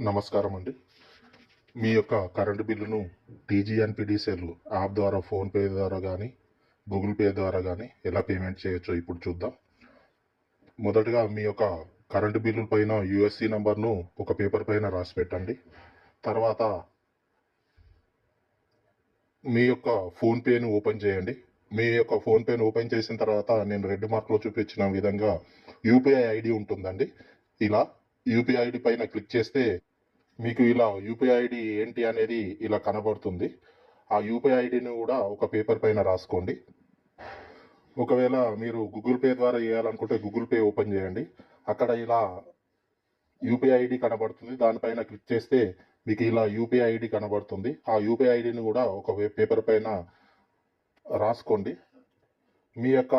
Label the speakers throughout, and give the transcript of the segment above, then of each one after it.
Speaker 1: నమస్కారం అండి. మీ యొక్క కరెంటు బిల్లును టీజీఎన్పీడీసీఎల్ యాప్ ద్వారా ఫోన్పే ద్వారా కానీ గూగుల్ పే ద్వారా కానీ ఎలా పేమెంట్ చేయొచ్చో ఇప్పుడు చూద్దాం. మొదటగా మీ యొక్క కరెంటు బిల్లు పైన యూఎస్సి నంబర్ను ఒక పేపర్ పైన రాసి పెట్టండి. తర్వాత మీ యొక్క ఫోన్పేను ఓపెన్ చేయండి. మీ యొక్క ఫోన్పేను ఓపెన్ చేసిన తర్వాత నేను రెడ్ మార్క్లో చూపించిన విధంగా యూపీఐ ఐడి ఉంటుందండి. ఇలా యూపీఐ ఐడి పైన క్లిక్ చేస్తే మీకు ఇలా యూపీఐ ఐడి ఏంటి అనేది ఇలా కనబడుతుంది. ఆ యూపీఐ ఐడిని కూడా ఒక పేపర్ పైన రాసుకోండి. ఒకవేళ మీరు గూగుల్ పే ద్వారా చేయాలనుకుంటే గూగుల్ పే ఓపెన్ చేయండి. అక్కడ ఇలా యూపీఐ ఐడి కనబడుతుంది. దానిపైన క్లిక్ చేస్తే మీకు ఇలా యూపీఐ ఐడి కనబడుతుంది. ఆ యూపీఐ ఐడిని కూడా ఒక పేపర్ పైన రాసుకోండి. మీ యొక్క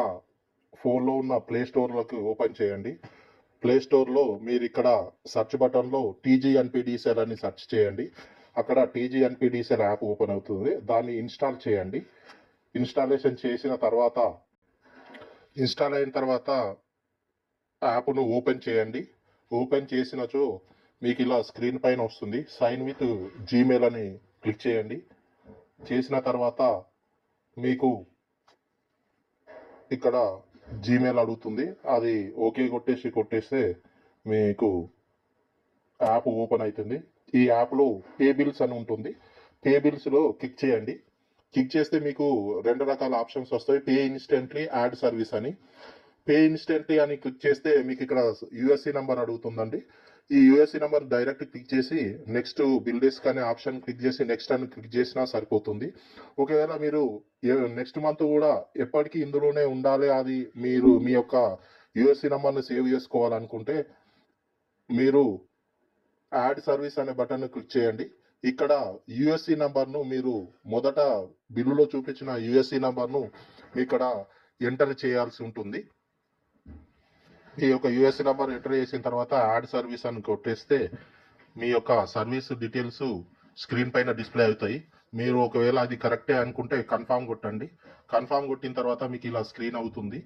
Speaker 1: ఫోన్లో ఉన్న ప్లే స్టోర్లోకి ఓపెన్ చేయండి. ప్లే స్టోర్లో మీరు ఇక్కడ సెర్చ్ బటన్లో టీజీఎన్పీడీసీఎల్ అని సెర్చ్ చేయండి. అక్కడ టీజీఎన్పీడీసీఎల్ యాప్ ఓపెన్ అవుతుంది. దాన్ని ఇన్స్టాల్ చేయండి. ఇన్స్టాల్ అయిన తర్వాత యాప్ను ఓపెన్ చేయండి. ఓపెన్ చేసినచో మీకు ఇలా స్క్రీన్ పైన వస్తుంది. సైన్ విత్ జీమెయిల్ అని క్లిక్ చేయండి. చేసిన తర్వాత మీకు ఇక్కడ జీమెయిల్ అడుగుతుంది. అది ఓకే కొట్టేస్తే మీకు యాప్ ఓపెన్ అవుతుంది. ఈ యాప్లో పే బిల్స్ అని ఉంటుంది. పే బిల్స్లో క్లిక్ చేయండి. క్లిక్ చేస్తే మీకు 2 రకాల ఆప్షన్స్ వస్తాయి. పే ఇన్స్టెంట్లీ, యాడ్ సర్వీస్ అని. పే ఇన్స్టెంట్లీ అని క్లిక్ చేస్తే మీకు ఇక్కడ యూఎస్సి నెంబర్ అడుగుతుందండి. ఈ యూఎస్సి నెంబర్ డైరెక్ట్ క్లిక్ చేసి నెక్స్ట్ బిల్ డెస్క్ అనే ఆప్షన్ క్లిక్ చేసి నెక్స్ట్ అని క్లిక్ చేసినా సరిపోతుంది. ఒకవేళ మీరు నెక్స్ట్ మంత్ కూడా ఎప్పటికీ ఇందులోనే ఉండాలి, అది మీరు మీ యొక్క యూఎస్సి నెంబర్ని సేవ్ చేసుకోవాలనుకుంటే మీరు యాడ్ సర్వీస్ అనే బటన్ క్లిక్ చేయండి. ఇక్కడ యూఎస్సి నెంబర్ను మీరు మొదట బిల్లులో చూపించిన యూఎస్సి నెంబర్ను ఇక్కడ ఎంటర్ చేయాల్సి ఉంటుంది. ఈ యొక్క యూఎస్సి నెంబర్ ఎంటర్ చేసిన తర్వాత యాడ్ సర్వీస్ అని కొట్టేస్తే మీ యొక్క సర్వీస్ డీటెయిల్స్ స్క్రీన్ పైన డిస్ప్లే అవుతాయి. మీరు ఒకవేళ అది కరెక్టే అనుకుంటే కన్ఫామ్ కొట్టండి. కన్ఫామ్ కొట్టిన తర్వాత మీకు ఇలా స్క్రీన్ అవుతుంది.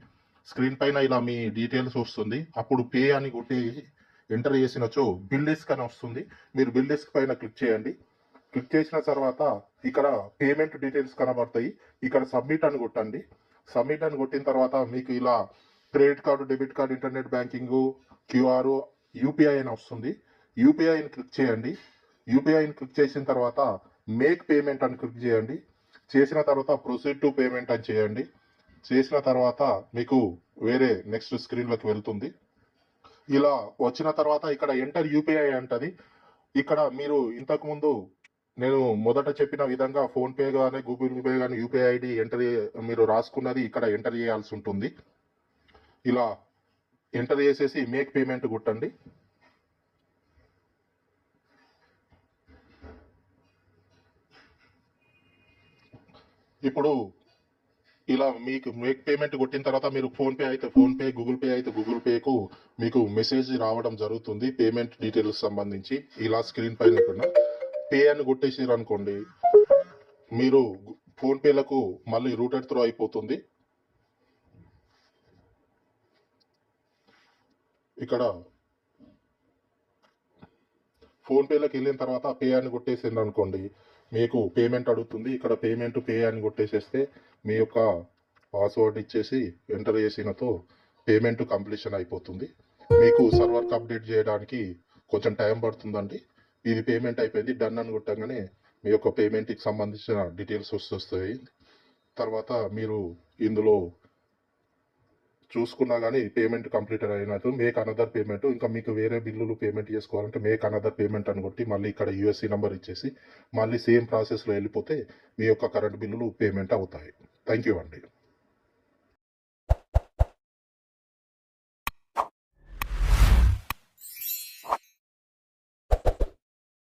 Speaker 1: స్క్రీన్ పైన ఇలా మీ డీటెయిల్స్ వస్తుంది. అప్పుడు పే అని కొట్టి ఎంటర్ చేసినచో బిల్ డెస్క్ అని వస్తుంది. మీరు బిల్ డెస్క్ పైన క్లిక్ చేయండి. క్లిక్ చేసిన తర్వాత ఇక్కడ పేమెంట్ డీటెయిల్స్ కనబడతాయి. ఇక్కడ సబ్మిట్ అని కొట్టండి. సబ్మిట్ అని కొట్టిన తర్వాత మీకు ఇలా credit card, debit card, internet banking, QR, UPI అని వస్తుంది. యూపీఐని క్లిక్ చేయండి. యూపీఐని క్లిక్ చేసిన తర్వాత మేక్ పేమెంట్ అని క్లిక్ చేయండి. చేసిన తర్వాత ప్రొసీడ్ టు పేమెంట్ అని చేయండి. చేసిన తర్వాత మీకు వేరే నెక్స్ట్ స్క్రీన్లోకి వెళ్తుంది. ఇలా వచ్చిన తర్వాత ఇక్కడ ఎంటర్ యూపీఐ అంటది. ఇక్కడ మీరు ఇంతకుముందు నేను మొదట చెప్పిన విధంగా ఫోన్పే కానీ గూగుల్ పే కానీ యూపీఐ ఐడి మీరు రాసుకున్నది ఇక్కడ ఎంటర్ చేయాల్సి ఉంటుంది. ఇలా ఎంటర్ చేసేసి మేక్ పేమెంట్ కొట్టండి. ఇప్పుడు ఇలా మీకు మేక్ పేమెంట్ కొట్టిన తర్వాత మీరు ఫోన్పే అయితే ఫోన్పే, గూగుల్ పే అయితే గూగుల్ పేకు మీకు మెసేజ్ రావడం జరుగుతుంది పేమెంట్ డీటెయిల్స్ సంబంధించి. ఇలా స్క్రీన్ పైన పే అని కొట్టేసారు అనుకోండి, మీరు ఫోన్పేలకు మళ్ళీ రూటెడ్ త్రూ అయిపోతుంది. ఇక్కడ ఫోన్పేలోకి వెళ్ళిన తర్వాత పే అని కొట్టేసింది అనుకోండి, మీకు పేమెంట్ అడుగుతుంది. ఇక్కడ పేమెంట్ పే అని కొట్టేసేస్తే మీ యొక్క పాస్వర్డ్ ఇచ్చేసి ఎంటర్ చేసినతో పేమెంట్ కంప్లీషన్ అయిపోతుంది. మీకు సర్వర్కి అప్డేట్ చేయడానికి కొంచెం టైం పడుతుందండి. ఇది పేమెంట్ అయిపోయింది. డన్ అని కొట్టగానే మీ యొక్క పేమెంట్కి సంబంధించిన డీటెయిల్స్ వస్తాయి. తర్వాత మీరు ఇందులో చూసుకున్నా కానీ పేమెంట్ కంప్లీట్ అయినట్టు మేక్ అనదర్ పేమెంట్. ఇంకా మీకు వేరే బిల్లులు పేమెంట్ చేసుకోవాలంటే మేక్ అనదర్ పేమెంట్ అని కొట్టి మళ్ళీ ఇక్కడ యూఎస్సి నెంబర్ ఇచ్చేసి మళ్ళీ సేమ్ ప్రాసెస్లో వెళ్ళిపోతే మీ యొక్క కరెంట్ బిల్లులు పేమెంట్ అవుతాయి. థ్యాంక్ యూ అండి.